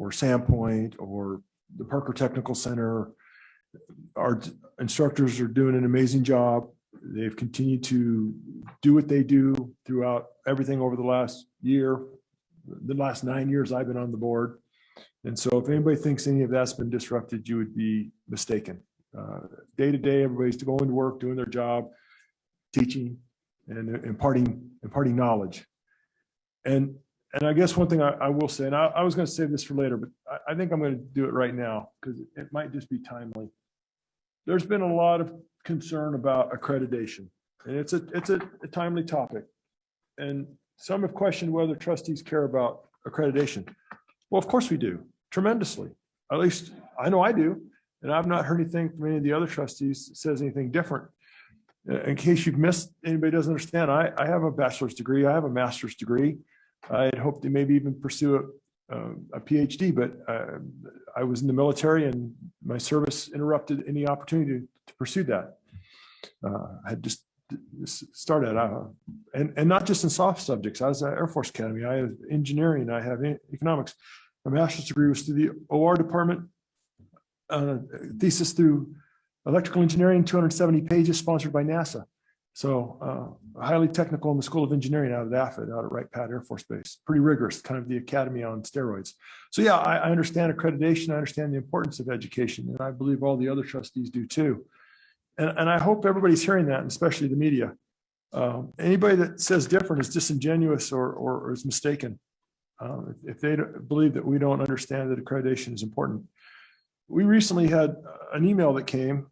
Sandpoint or the Parker Technical Center. Our instructors are doing an amazing job. They've continued to do what they do throughout everything over the last year, the last 9 years I've been on the board. And so if anybody thinks any of that's been disrupted, you would be mistaken. Day to day, everybody's going to work, doing their job, teaching and imparting knowledge. And I guess one thing I will say, and I was going to save this for later, but I think I'm going to do it right now because it might just be timely. There's been a lot of concern about accreditation, and it's a timely topic. And some have questioned whether trustees care about accreditation. Well, of course we do, tremendously. At least I know I do, and I've not heard anything from any of the other trustees that says anything different. In case you've missed, anybody doesn't understand, I have a bachelor's degree, I have a master's degree. I had hoped to maybe even pursue a PhD, but I was in the military and my service interrupted any opportunity to pursue that. I had just started and not just in soft subjects. I was at Air Force Academy. I have engineering. I have economics. My master's degree was through the OR department. Thesis through electrical engineering, 270 pages, sponsored by NASA. So highly technical in the School of Engineering out at AFID, out at Wright-Patt Air Force Base. Pretty rigorous, kind of the academy on steroids. So yeah, I understand accreditation. I understand the importance of education, and I believe all the other trustees do too. And I hope everybody's hearing that, and especially the media. Anybody that says different is disingenuous or is mistaken. If they believe that we don't understand that accreditation is important. We recently had an email that came,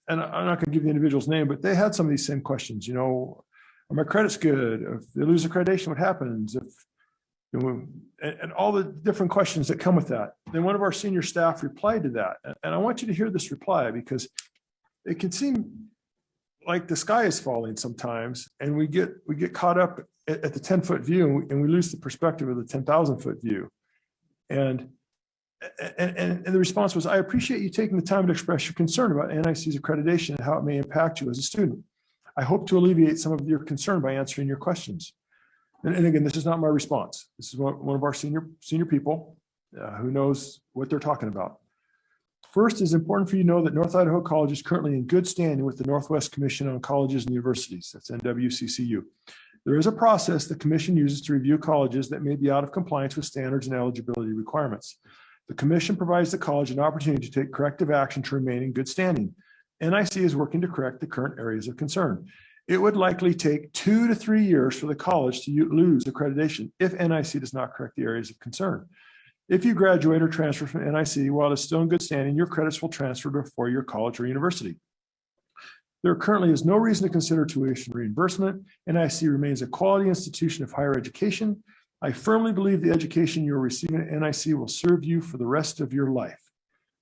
and I'm not going to give the individual's name, but they had some of these same questions. You know, are my credits good? If they lose accreditation, what happens? If and all the different questions that come with that. Then one of our senior staff replied to that, and I want you to hear this reply because it can seem like the sky is falling sometimes, and we get caught up at the 10-foot view, and we lose the perspective of the 10,000-foot view. And the response was, I appreciate you taking the time to express your concern about NIC's accreditation and how it may impact you as a student. I hope to alleviate some of your concern by answering your questions. And again, this is not my response. This is one of our senior people who knows what they're talking about. First, it's important for you to know that North Idaho College is currently in good standing with the Northwest Commission on Colleges and Universities, that's NWCCU. There is a process the commission uses to review colleges that may be out of compliance with standards and eligibility requirements. The commission provides the college an opportunity to take corrective action to remain in good standing. NIC is working to correct the current areas of concern. It would likely take 2 to 3 years for the college to lose accreditation if NIC does not correct the areas of concern. If you graduate or transfer from NIC while it is still in good standing, your credits will transfer to a four-year college or university. There currently is no reason to consider tuition reimbursement. NIC remains a quality institution of higher education. I firmly believe the education you are receiving at NIC will serve you for the rest of your life.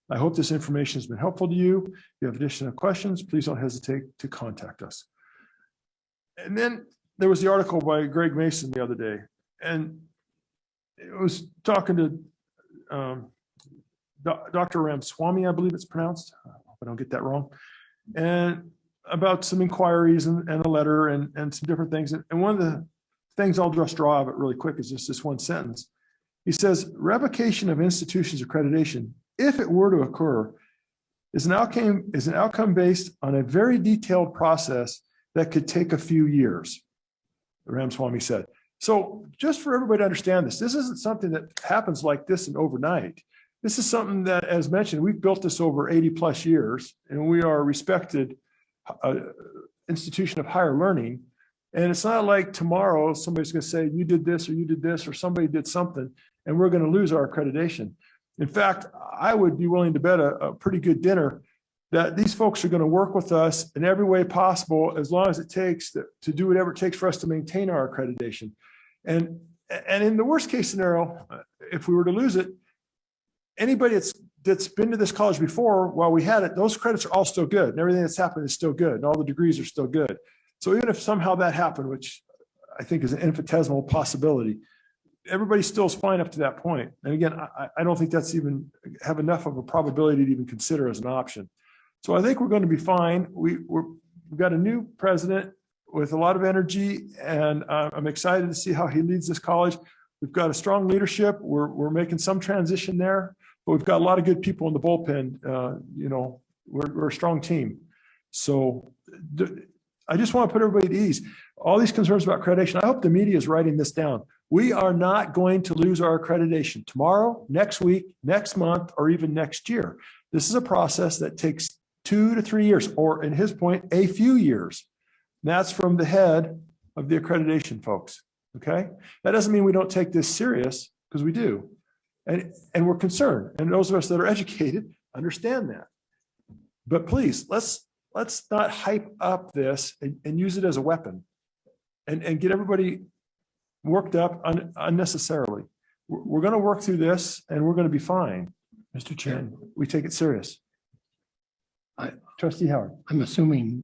I hope this information has been helpful to you. If you have additional questions, please don't hesitate to contact us. And then there was the article by Greg Mason the other day, and it was talking to Dr. Ramswamy, I believe it's pronounced. I hope I don't get that wrong. And about some inquiries and a letter and some different things. And one of the things I'll just draw of it really quick is just this one sentence. He says, revocation of institutions accreditation, if it were to occur, is an outcome based on a very detailed process that could take a few years, Ramswamy said. So just for everybody to understand this isn't something that happens like this and overnight. This is something that, as mentioned, we've built this over 80 plus years, and we are a respected institution of higher learning. And it's not like tomorrow somebody's going to say, you did this, or somebody did something, and we're going to lose our accreditation. In fact, I would be willing to bet a pretty good dinner that these folks are going to work with us in every way possible, as long as it takes to do whatever it takes for us to maintain our accreditation. And in the worst case scenario, if we were to lose it, anybody that's been to this college before, while we had it, those credits are all still good, and everything that's happened is still good, and all the degrees are still good. So even if somehow that happened, which I think is an infinitesimal possibility, everybody still is fine up to that point. And again, I don't think that's even have enough of a probability to even consider as an option. So I think we're going to be fine. We've got a new president with a lot of energy, and I'm excited to see how he leads this college. We've got a strong leadership. We're making some transition there, but we've got a lot of good people in the bullpen. We're a strong team. So I just want to put everybody at ease. All these concerns about accreditation, I hope the media is writing this down. We are not going to lose our accreditation tomorrow, next week, next month, or even next year. This is a process that takes 2 to 3 years, or in his point, a few years. And that's from the head of the accreditation folks. Okay. That doesn't mean we don't take this serious, because we do. And we're concerned. And those of us that are educated understand that. But please, let's not hype up this and use it as a weapon and get everybody worked up unnecessarily. We're going to work through this and we're going to be fine. Mr. Chair, And we take it serious. Trustee Howard. I'm assuming